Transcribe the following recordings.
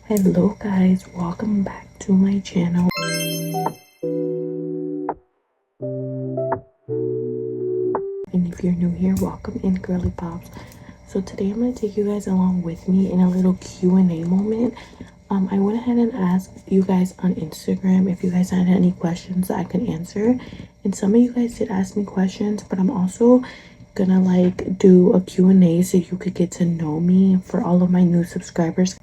Hello guys, welcome back to my channel. And if you're new here, welcome in, girly pops. So today I'm going to take you guys along with me in a little Q&A moment. I went ahead and asked you guys on Instagram if you guys had any questions that I could answer. And some of you guys did ask me questions, but I'm also gonna like do a Q&A so you could get to know me for all of my new subscribers.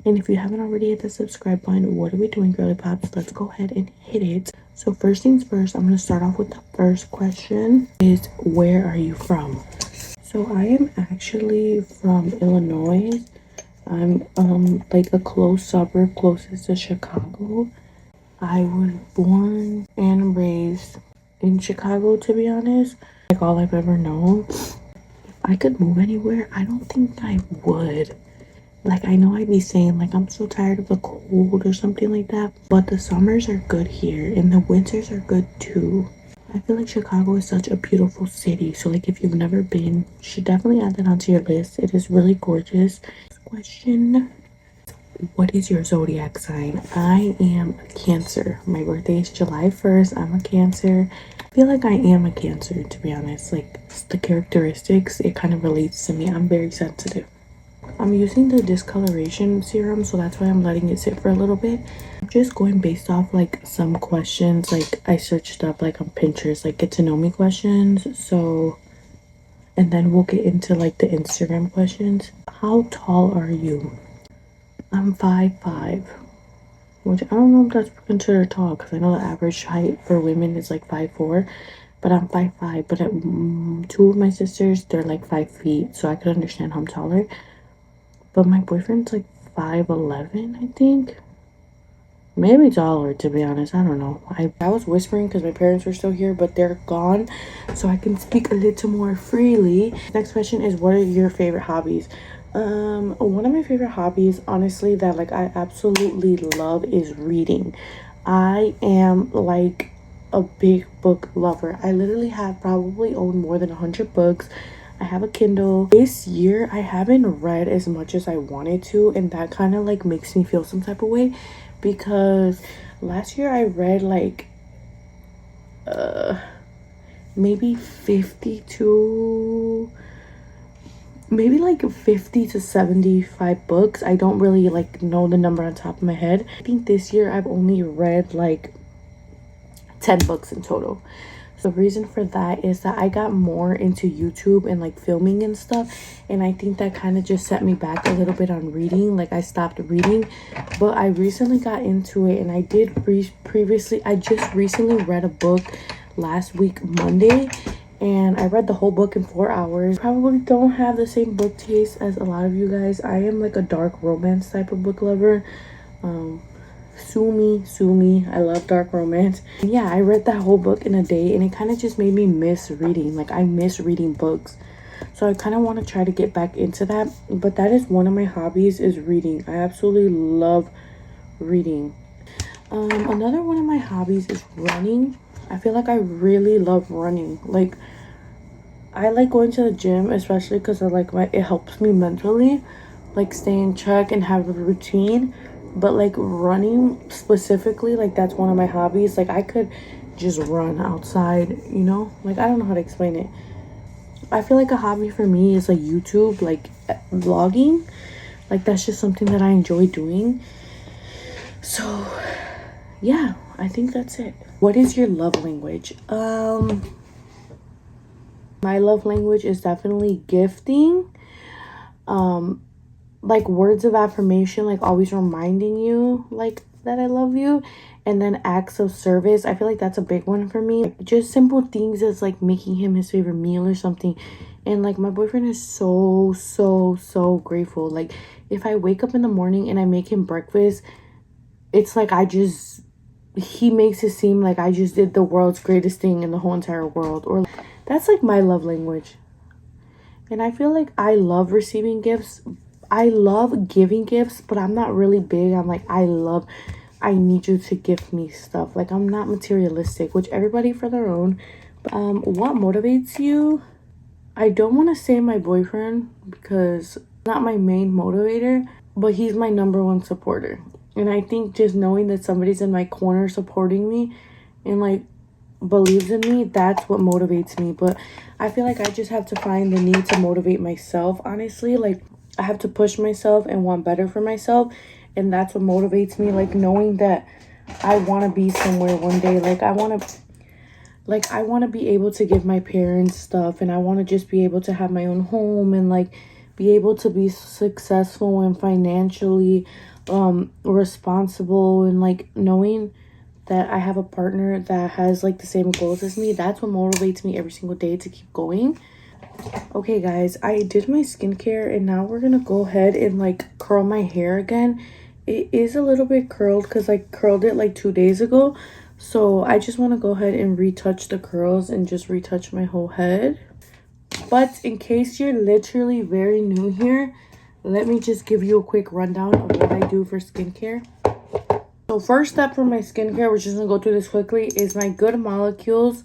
And if you haven't already hit the subscribe button, what are we doing, girly pops? Let's go ahead and hit it. So first things first, I'm going to start off with the first question is, where are you from? So I am actually from Illinois. I'm like a close suburb closest to Chicago. I was born and raised in Chicago, to be honest. Like all I've ever known. If I could move anywhere, I don't think I would. Like, I know I'd be saying, like, I'm so tired of the cold or something like that. But the summers are good here. And the winters are good, too. I feel like Chicago is such a beautiful city. So, like, if you've never been, you should definitely add that onto your list. It is really gorgeous. Question. What is your zodiac sign? I am a Cancer. My birthday is July 1st. I'm a Cancer. I feel like I am a Cancer, to be honest. Like, the characteristics, it kind of relates to me. I'm very sensitive. I'm using the discoloration serum, so that's why I'm letting it sit for a little bit. I'm just going based off like some questions like I searched up like on Pinterest, like get to know me questions. So, and then we'll get into like the Instagram questions. How tall are you? I'm 5'5", which I don't know if that's considered tall because I know the average height for women is like 5'4", but I'm 5'5". But two of my sisters, they're like 5 feet, so I could understand how I'm taller. But my boyfriend's like 5'11", I think. Maybe taller, to be honest. I don't know. I was whispering because my parents were still here, but they're gone. So I can speak a little more freely. Next question is, what are your favorite hobbies? One of my favorite hobbies, honestly, that like I absolutely love is reading. I am like a big book lover. I literally have probably owned more than 100 books. I have a Kindle. This year I haven't read as much as I wanted to, and that kind of like makes me feel some type of way because last year I read like maybe 50 to 75 books. I don't really like know the number on top of my head. I think this year I've only read like 10 books in total. The reason for that is that I got more into YouTube and like filming and stuff, and I think that kind of just set me back a little bit on reading. Like I stopped reading, but I recently got into it, and I did I just recently read a book last week Monday, and I read the whole book in 4 hours. Probably don't have the same book taste as a lot of you guys. I am like a dark romance type of book lover. Sue me, I love dark romance. And yeah, I read that whole book in a day, and it kind of just made me miss reading. Like I miss reading books, so I kind of want to try to get back into that. But that is one of my hobbies, is reading. I absolutely love reading. Another one of my hobbies is running. I feel like I really love running. Like I like going to the gym, especially because I like it helps me mentally, like stay in check and have a routine. But like running specifically, like that's one of my hobbies. Like I could just run outside, you know? Like I don't know how to explain it. I feel like a hobby for me is like YouTube, like vlogging. Like that's just something that I enjoy doing. So yeah, I think that's it. What is your love language? My love language is definitely gifting. Like words of affirmation, like always reminding you like that I love you, and then acts of service. I feel like that's a big one for me. Like, just simple things as like making him his favorite meal or something. And like my boyfriend is so grateful. Like if I wake up in the morning and I make him breakfast, it's like he makes it seem like I just did the world's greatest thing in the whole entire world. Or that's like my love language. And I feel like I love receiving gifts. I love giving gifts, but I'm not really big. I'm like, I need you to gift me stuff. Like, I'm not materialistic, which everybody for their own. But, what motivates you? I don't want to say my boyfriend because not my main motivator, but he's my number one supporter. And I think just knowing that somebody's in my corner supporting me and like believes in me, that's what motivates me. But I feel like I just have to find the need to motivate myself, honestly. Like I have to push myself and want better for myself, and that's what motivates me. Like knowing that I want to be somewhere one day. Like I want to be able to give my parents stuff, and I want to just be able to have my own home and like be able to be successful and financially responsible, and like knowing that I have a partner that has like the same goals as me. That's what motivates me every single day to keep going. Okay guys, I did my skincare and now we're gonna go ahead and like curl my hair again. It is a little bit curled because I curled it like 2 days ago, so I just want to go ahead and retouch the curls and just retouch my whole head. But in case you're literally very new here, let me just give you a quick rundown of what I do for skincare. So first step for my skincare, we're just gonna go through this quickly, is my Good Molecules.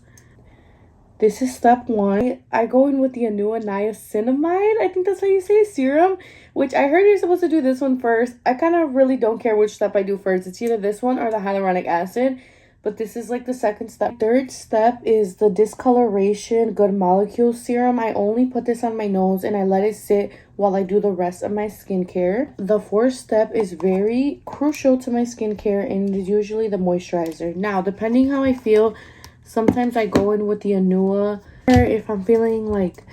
This is step 1. I go in with the Anua Niacinamide, I think that's how you say, serum, which I heard you're supposed to do this one first. I kind of really don't care which step I do first. It's either this one or the hyaluronic acid, but this is like the second step. Third step is the discoloration Good Molecules serum. I only put this on my nose and I let it sit while I do the rest of my skincare. The fourth step is very crucial to my skincare and is usually the moisturizer. Now, depending how I feel, sometimes I go in with the Anua. Or if I'm feeling like,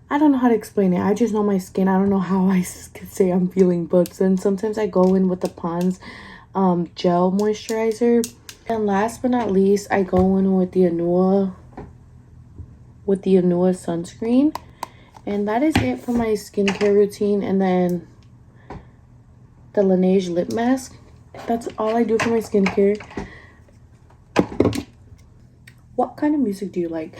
I don't know how to explain it. I just know my skin. I don't know how I could say I'm feeling, but then sometimes I go in with the Pond's gel moisturizer. And last but not least, I go in with the Anua sunscreen. And that is it for my skincare routine. And then the Laneige lip mask. That's all I do for my skincare. What kind of music do you like?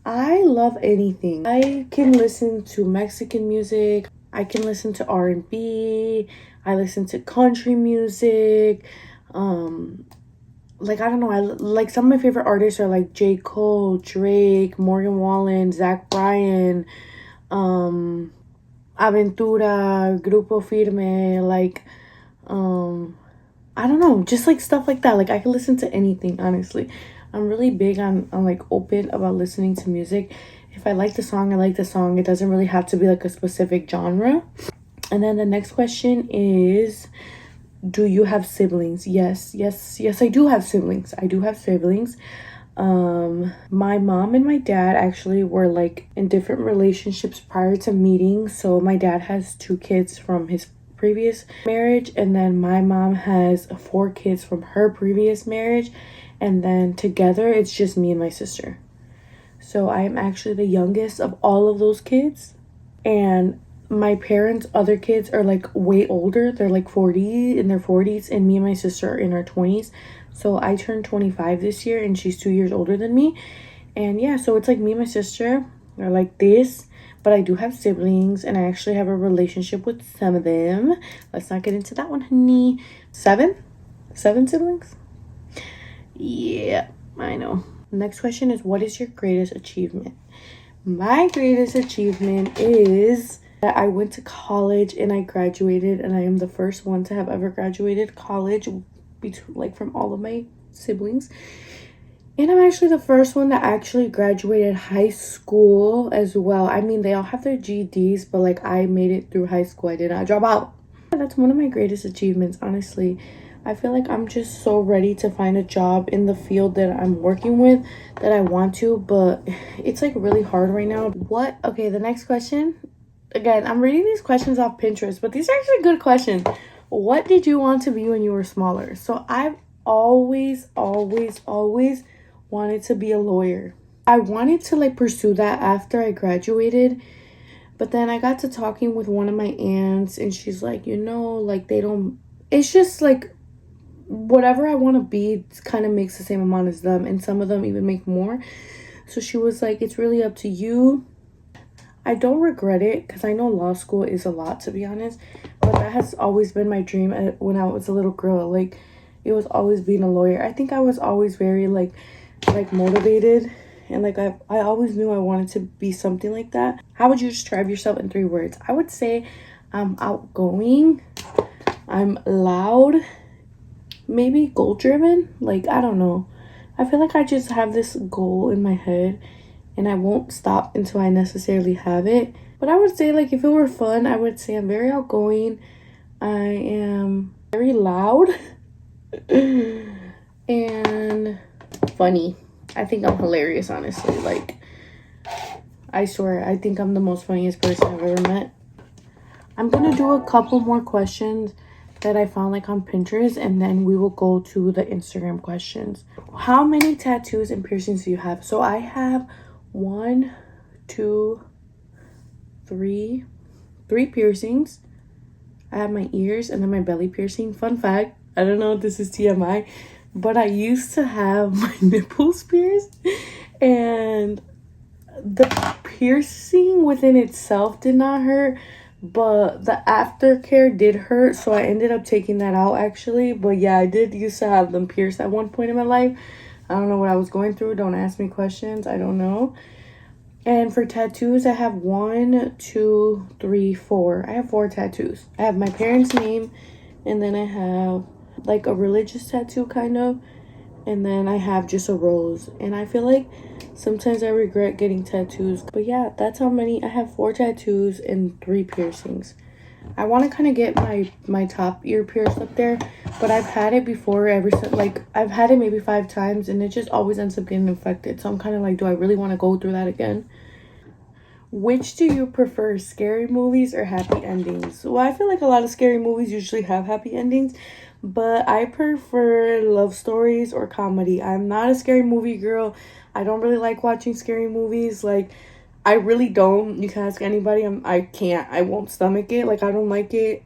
I love anything. I can listen to Mexican music. I can listen to R&B. I listen to country music. Like, I don't know. I like some of my favorite artists are like J. Cole, Drake, Morgan Wallen, Zach Bryan, Aventura, Grupo Firme, like, I don't know, just like stuff like that. Like I can listen to anything, honestly. I'm really big on like open about listening to music. If I like the song, I like the song. It doesn't really have to be like a specific genre. And then the next question is, do you have siblings? Yes, I do have siblings. I do have siblings. My mom and my dad actually were like in different relationships prior to meeting. So my dad has 2 kids from his previous marriage, and then my mom has 4 kids from her previous marriage, and then together it's just me and my sister. So I am actually the youngest of all of those kids, and my parents' other kids are like way older. They're like 40, in their 40s, and me and my sister are in our 20s. So I turned 25 this year and she's 2 years older than me. And yeah, so it's like me and my sister are like this. But I do have siblings, and I actually have a relationship with some of them. Let's not get into that one, honey. 7 siblings? Yeah, I know. Next question is, what is your greatest achievement? My greatest achievement is that I went to college and I graduated, and I am the first one to have ever graduated college like from all of my siblings. And I'm actually the first one that actually graduated high school as well. I mean, they all have their GEDs, but like I made it through high school. I did not drop out. That's one of my greatest achievements, honestly. I feel like I'm just so ready to find a job in the field that I'm working with, that I want to, but it's like really hard right now. Okay, the next question. Again, I'm reading these questions off Pinterest, but these are actually good questions. What did you want to be when you were smaller? So I've always wanted to be a lawyer. I wanted to like pursue that after I graduated, but then I got to talking with one of my aunts, and she's like, like it's just like whatever I want to be kind of makes the same amount as them, and some of them even make more. So she was like, it's really up to you. I don't regret it because I know law school is a lot, to be honest, but that has always been my dream when I was a little girl. Like it was always being a lawyer. I think I was always very like motivated, and like I always knew I wanted to be something like that. How would you describe yourself in 3 words? I would say I'm outgoing. I'm loud. Maybe goal driven. Like, I don't know. I feel like I just have this goal in my head and I won't stop until I necessarily have it. But I would say, like, if it were fun, I would say I'm very outgoing. I am very loud and funny. I think I'm hilarious, honestly. Like, I swear, I think I'm the most funniest person I've ever met. I'm gonna do a couple more questions that I found like on Pinterest, and then we will go to the Instagram questions. How many tattoos and piercings do you have? So I have 1, 2, 3 piercings. I have my ears and then my belly piercing. Fun fact, I don't know if this is TMI, but I used to have my nipples pierced, and the piercing within itself did not hurt, but the aftercare did hurt, so I ended up taking that out actually. But yeah, I did used to have them pierced at one point in my life. I don't know what I was going through. Don't ask me questions. I don't know. And for tattoos, I have 1, 2, 3, 4. I have 4 tattoos. I have my parents' name, and then I have like a religious tattoo kind of, and then I have just a rose. And I feel like sometimes I regret getting tattoos. But yeah, that's how many. I have 4 tattoos and 3 piercings. I want to kind of get my top ear pierced up there, but I've had it before like I've had it maybe 5 times, and it just always ends up getting infected. So I'm kind of like, do I really want to go through that again? Which do you prefer, scary movies or happy endings? Well, I feel like a lot of scary movies usually have happy endings, but I prefer love stories or comedy. I'm not a scary movie girl. I don't really like watching scary movies. Like, I really don't. You can ask anybody. I can't. I won't stomach it. Like, I don't like it.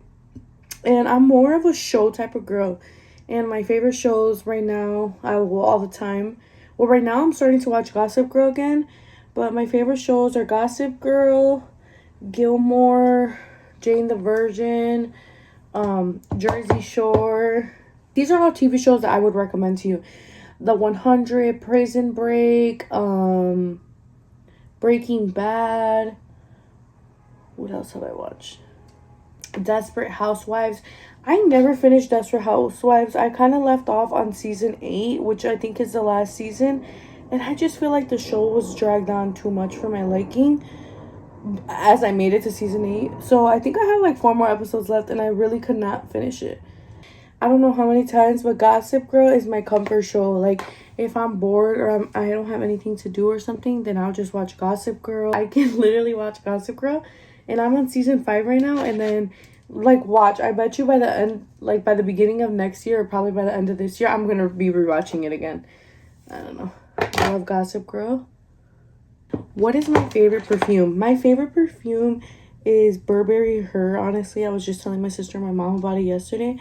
And I'm more of a show type of girl. And my favorite shows right now, I will all the time. Well, right now I'm starting to watch Gossip Girl again. But my favorite shows are Gossip Girl, Gilmore, Jane the Virgin, Jersey Shore. These are all TV shows that I would recommend to you. The 100, Prison Break, Breaking Bad. What else have I watched? Desperate Housewives. I never finished Desperate Housewives. I kind of left off on season 8, which I think is the last season. And I just feel like the show was dragged on too much for my liking as I made it to season 8. So I think I have like 4 more episodes left, and I really could not finish it. I don't know how many times, but Gossip Girl is my comfort show. Like, if I'm bored or I don't have anything to do or something, then I'll just watch Gossip Girl. I can literally watch Gossip Girl, and I'm on season 5 right now. And then, like, watch, I bet you by the end, like by the beginning of next year, or probably by the end of this year, I'm gonna be rewatching it again. I don't know. I love Gossip Girl. What is my favorite perfume? My favorite perfume is Burberry Her. Honestly, I was just telling my sister and my mom about it yesterday.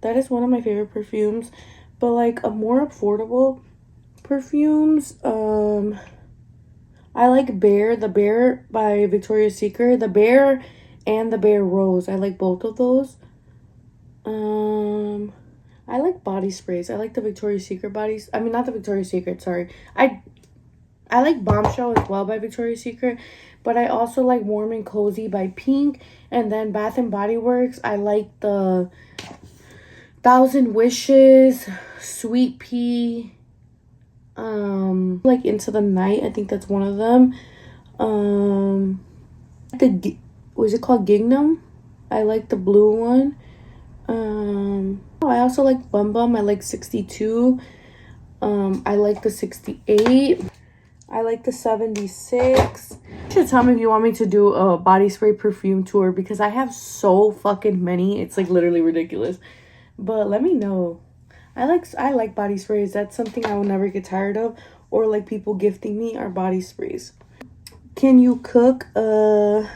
That is one of my favorite perfumes. But like a more affordable perfumes, I like The Bear by Victoria's Secret. The Bear and the Bear Rose. I like both of those. I like body sprays. I like the Victoria's Secret bodies. I mean, not the Victoria's Secret, sorry. I like Bombshell as well by Victoria's Secret. But I also like Warm and Cozy by Pink. And then Bath and Body Works. I like the 1,000 Wishes, Sweet Pea. Like Into the Night. I think that's one of them. Was it called Gingham? I like the blue one. I also like Bum Bum. I like 62. I like the 68. I like the 76. You should tell me if you want me to do a body spray perfume tour, because I have so fucking many. It's like literally ridiculous. But let me know. I like body sprays. That's something I will never get tired of. Or like people gifting me are body sprays. Can you cook? I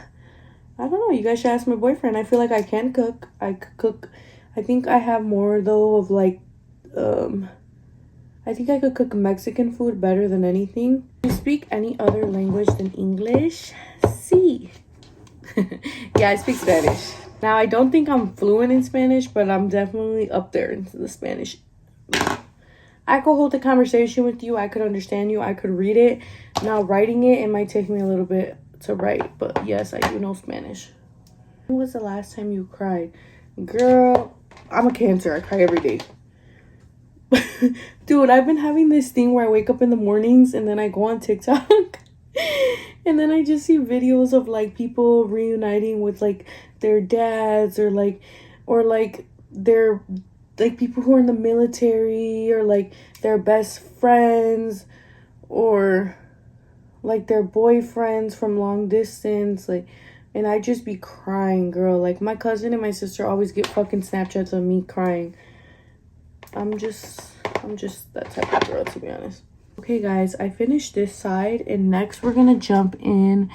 don't know. You guys should ask my boyfriend. I feel like I can cook. I could cook. I think I have more though of like, I think I could cook Mexican food better than anything. Do you speak any other language than English? Sí. Yeah, I speak Spanish. Now, I don't think I'm fluent in Spanish, but I'm definitely up there into the Spanish. I could hold a conversation with you. I could understand you. I could read it. Now, writing it might take me a little bit to write. But yes, I do know Spanish. When was the last time you cried? Girl, I'm a Cancer. I cry every day. Dude, I've been having this thing where I wake up in the mornings and then I go on TikTok and then I just see videos of like people reuniting with like their dads or like their like people who are in the military or like their best friends or like their boyfriends from long distance, like, and I just be crying, girl. Like my cousin and my sister always get fucking Snapchats of me crying. I'm just that type of girl, to be honest. Okay guys, I finished this side and next we're gonna jump into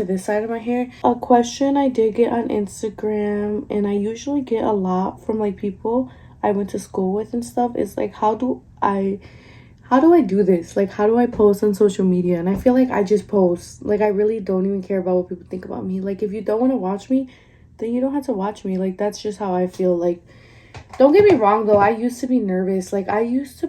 this side of my hair. A question I did get on Instagram, and I usually get a lot from like people I went to school with and stuff, is like how do I do this? Like how do I post on social media? And I feel like I just post. Like I really don't even care about what people think about me. Like if you don't want to watch me, then you don't have to watch me. Like that's just how I feel. Like don't get me wrong though, I used to be nervous. Like I used to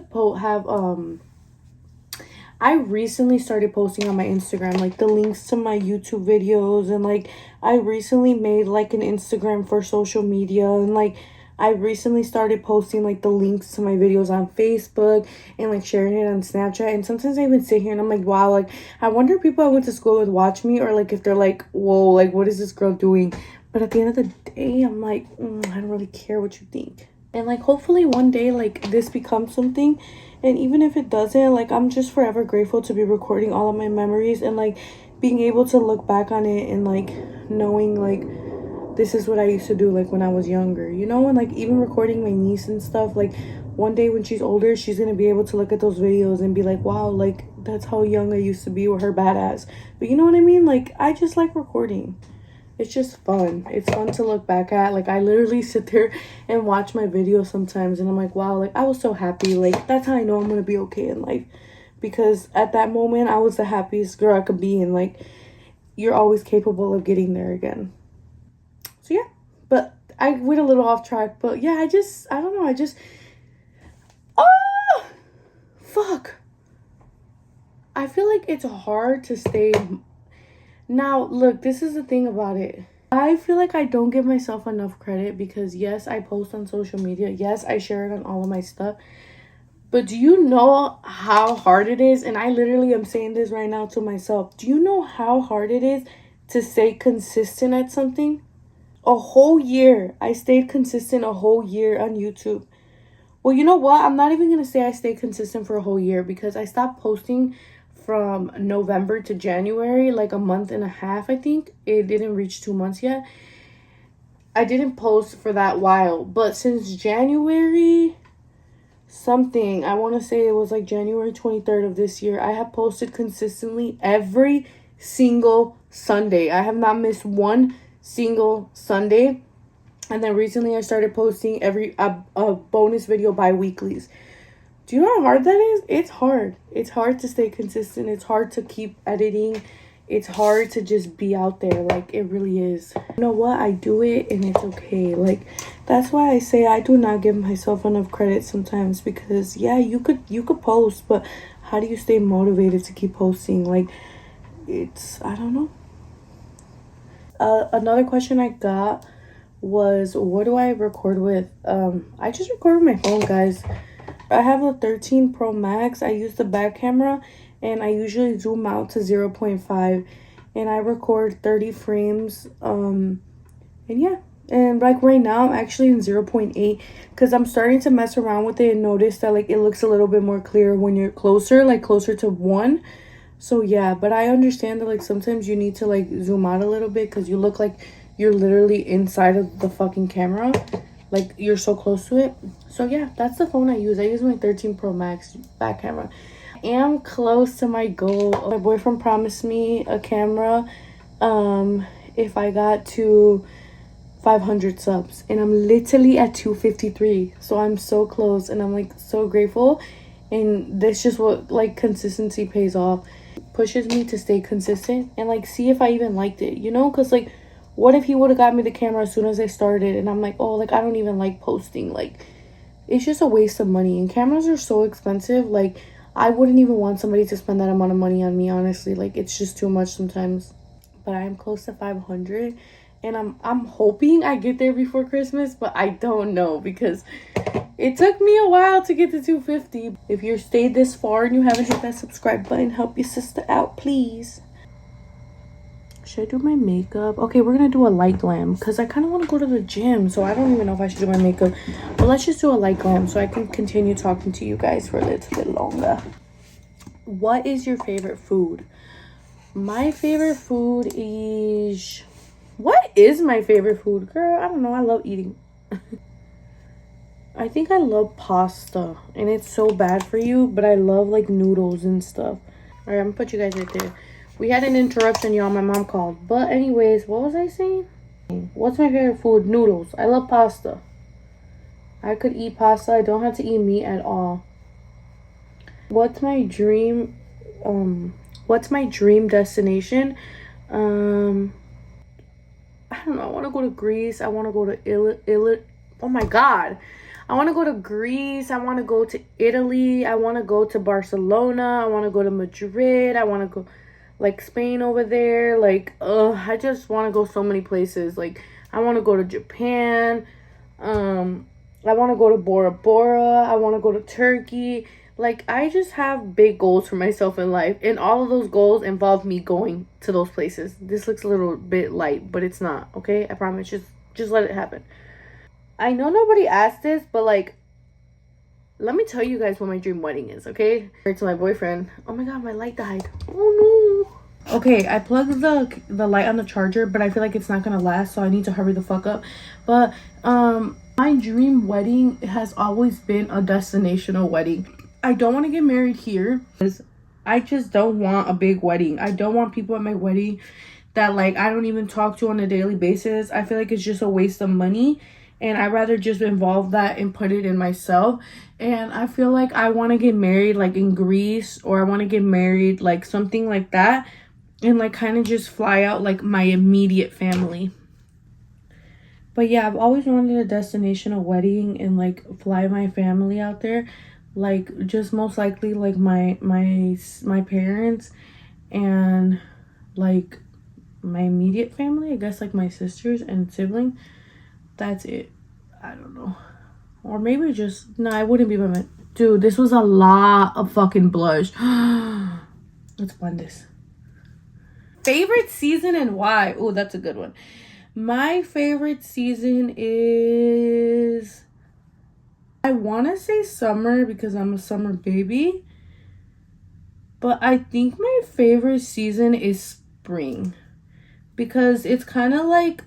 I recently started posting on my Instagram like the links to my YouTube videos, and like I recently made like an Instagram for social media, and like I recently started posting like the links to my videos on Facebook and like sharing it on Snapchat. And sometimes I even sit here and I'm like, wow, like I wonder if people I went to school with watch me, or like if they're like, whoa, like what is this girl doing? But at the end of the day, I'm like, I don't really care what you think. And like hopefully one day like this becomes something, and even if it doesn't, like I'm just forever grateful to be recording all of my memories and like being able to look back on it and like knowing like this is what I used to do like when I was younger, you know? And like even recording my niece and stuff, like one day when she's older, she's gonna be able to look at those videos and be like, wow, like that's how young I used to be with her badass. But you know what I mean? Like I just like recording. It's just fun. It's fun to look back at. Like I literally sit there and watch my videos sometimes and I'm like, wow, like I was so happy. Like that's how I know I'm gonna be okay in life, because at that moment I was the happiest girl I could be, and like you're always capable of getting there again. So yeah, but I went a little off track. But yeah, I don't know, oh fuck, I feel like it's hard to stay. Now look, this is the thing about it. I feel like I don't give myself enough credit, because yes, I post on social media, yes, I share it on all of my stuff, but do you know how hard it is? And I literally am saying this right now to myself. Do you know how hard it is to stay consistent at something? A whole year. I stayed consistent a whole year on YouTube. Well, you know what? I'm not even going to say I stayed consistent for a whole year, because I stopped posting from November to January, like a month and a half, I think. It didn't reach 2 months yet. I didn't post for that while. But since January something, I want to say it was like January 23rd of this year, I have posted consistently every single Sunday. I have not missed one single Sunday. And then recently I started posting a bonus video bi-weeklies. Do you know how hard that is? It's hard. It's hard to stay consistent. It's hard to keep editing. It's hard to just be out there. Like, it really is. You know what? I do it and it's okay. Like, that's why I say I do not give myself enough credit sometimes, because yeah, you could post, but how do you stay motivated to keep posting? Like, it's, I don't know. Another question I got was, what do I record with? I just record with my phone, guys. I have a 13 Pro Max. I use the back camera and I usually zoom out to 0.5 and I record 30 frames. And yeah, and like right now I'm actually in 0.8, because I'm starting to mess around with it and notice that like it looks a little bit more clear when you're closer, like closer to 1. So yeah, but I understand that like sometimes you need to like zoom out a little bit, because you look like you're literally inside of the fucking camera, like you're so close to it. So yeah, that's the phone I use. I use my 13 Pro Max back camera. I am close to my goal. My boyfriend promised me a camera if I got to 500 subs, and I'm literally at 253. So I'm so close and I'm like so grateful. And that's just what like consistency pays off. It pushes me to stay consistent and like see if I even liked it, you know? Because like, what if he would have got me the camera as soon as I started and I'm like, oh, like I don't even like posting? Like, it's just a waste of money, and cameras are so expensive. Like, I wouldn't even want somebody to spend that amount of money on me, honestly. Like, it's just too much sometimes. but I'm close to 500, and I'm hoping I get there before Christmas, but I don't know because it took me a while to get to 250. If you're stayed this far and you haven't hit that subscribe button, help your sister out, please. Should I do my makeup? Okay, we're gonna do a light glam because I kind of want to go to the gym, so I don't even know if I should do my makeup. But let's just do a light glam so I can continue talking to you guys for a little bit longer. What is your favorite food? My favorite food is... What is my favorite food? Girl, I don't know. I love eating. I think I love pasta, and it's so bad for you, but I love like noodles and stuff. All right, I'm gonna put you guys right there. We had an interruption, y'all. My mom called. But anyways, what was I saying? What's my favorite food? Noodles. I love pasta. I could eat pasta. I don't have to eat meat at all. What's my dream? What's my dream destination? I don't know. I want to go to Greece. I want to go to Oh my God. I want to go to Greece. I want to go to Italy. I want to go to Barcelona. I want to go to Madrid. I want to go like Spain over there. Like, I just want to go so many places. Like, I want to go to Japan. I want to go to Bora Bora. I want to go to Turkey. Like, I just have big goals for myself in life. And all of those goals involve me going to those places. This looks a little bit light, but it's not, okay? I promise. Just let it happen. I know nobody asked this, but like, let me tell you guys what my dream wedding is, okay? To my boyfriend. Oh my God, my light died. Oh no. Okay, I plugged the light on the charger, but I feel like it's not gonna last, so I need to hurry the fuck up. But my dream wedding has always been a destinational wedding. I don't want to get married here because I just don't want a big wedding. I don't want people at my wedding that like I don't even talk to on a daily basis. I feel like it's just a waste of money. And I'd rather just involve that and put it in myself. And I feel like I want to get married like in Greece, or I want to get married like something like that. And like kind of just fly out like my immediate family. But yeah, I've always wanted a destinational wedding and like fly my family out there. Like just most likely like my parents and like my immediate family. I guess like my sisters and siblings. That's it. I don't know. Or maybe just... No, I wouldn't be by my... Dude, this was a lot of fucking blush. Let's blend this. Favorite season and why? Oh, that's a good one. My favorite season is... I want to say summer because I'm a summer baby. But I think my favorite season is spring. Because it's kind of like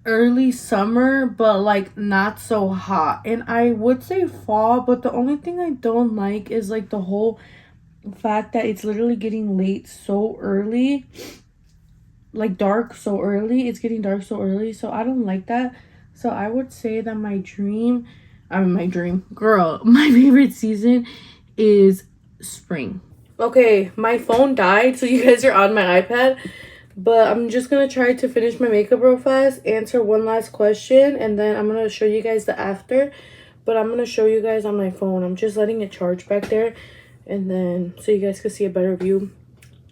early summer, but like not so hot. And I would say fall, but the only thing I don't like is like the whole fact that it's literally getting late so early, like dark so early. It's getting dark so early, so I don't like that. So I would say that my favorite season is spring. Okay, my phone died, so you guys are on my iPad. But I'm just going to try to finish my makeup real fast, answer one last question, and then I'm going to show you guys the after. But I'm going to show you guys on my phone. I'm just letting it charge back there, and then so you guys can see a better view.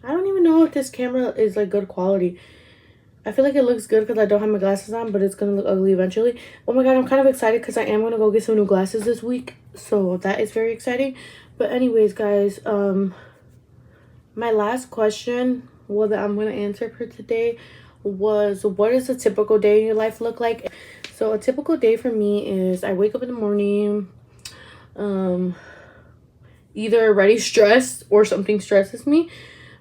I don't even know if this camera is like good quality. I feel like it looks good because I don't have my glasses on, but it's going to look ugly eventually. Oh my God, I'm kind of excited because I am going to go get some new glasses this week. So that is very exciting. But anyways, guys, my last question... well, that I'm going to answer for today was, what does a typical day in your life look like? So a typical day for me is I wake up in the morning, either already stressed or something stresses me.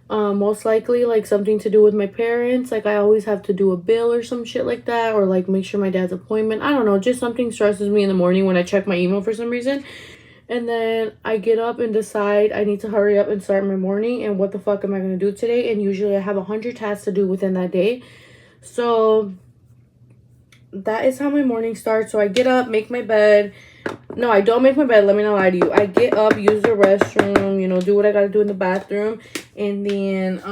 Most likely like something to do with my parents. Like I always have to do a bill or some shit like that, or like make sure my dad's appointment. I don't know, just something stresses me in the morning when I check my email for some reason. And then I get up and decide I need to hurry up and start my morning. And what the fuck am I going to do today? And usually I have 100 tasks to do within that day. So that is how my morning starts. So I get up, make my bed. No, I don't make my bed. Let me not lie to you. I get up, use the restroom, you know, do what I got to do in the bathroom. And then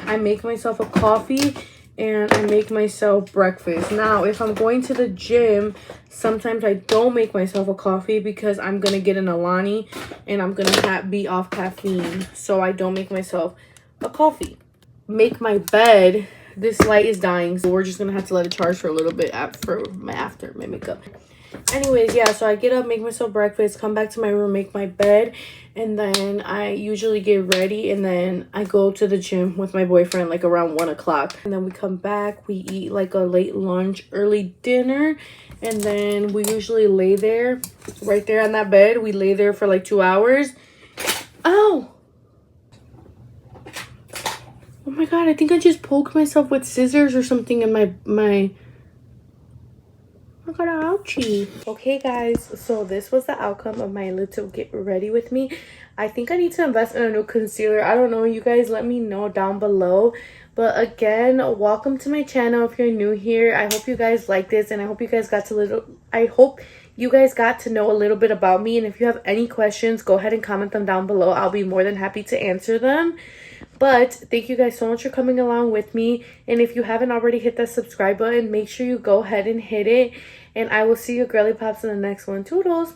I make myself a coffee. And I make myself breakfast. Now, if I'm going to the gym, sometimes I don't make myself a coffee because I'm going to get an Alani and I'm going to be off caffeine. So I don't make myself a coffee. make my bed. This light is dying, so we're just gonna have to let it charge for a little bit after my makeup. Anyways, yeah, so I get up, make myself breakfast, come back to my room, make my bed, and then I usually get ready, and then I go to the gym with my boyfriend like around 1 o'clock, and then we come back, we eat like a late lunch, early dinner, and then we usually lay there right there on that bed. We lay there for like 2 hours. Ow! Oh my god, I think I just poked myself with scissors or something in my I got an ouchie. Okay guys, so this was the outcome of my little get ready with me. I think I need to invest in a new concealer. I don't know, you guys let me know down below. But again, welcome to my channel if you're new here. I hope you guys like this, and I hope you guys got to know a little bit about me. And if you have any questions, go ahead and comment them down below. I'll be more than happy to answer them. But thank you guys so much for coming along with me. And if you haven't already hit that subscribe button, make sure you go ahead and hit it. And I will see you girly pops in the next one. Toodles!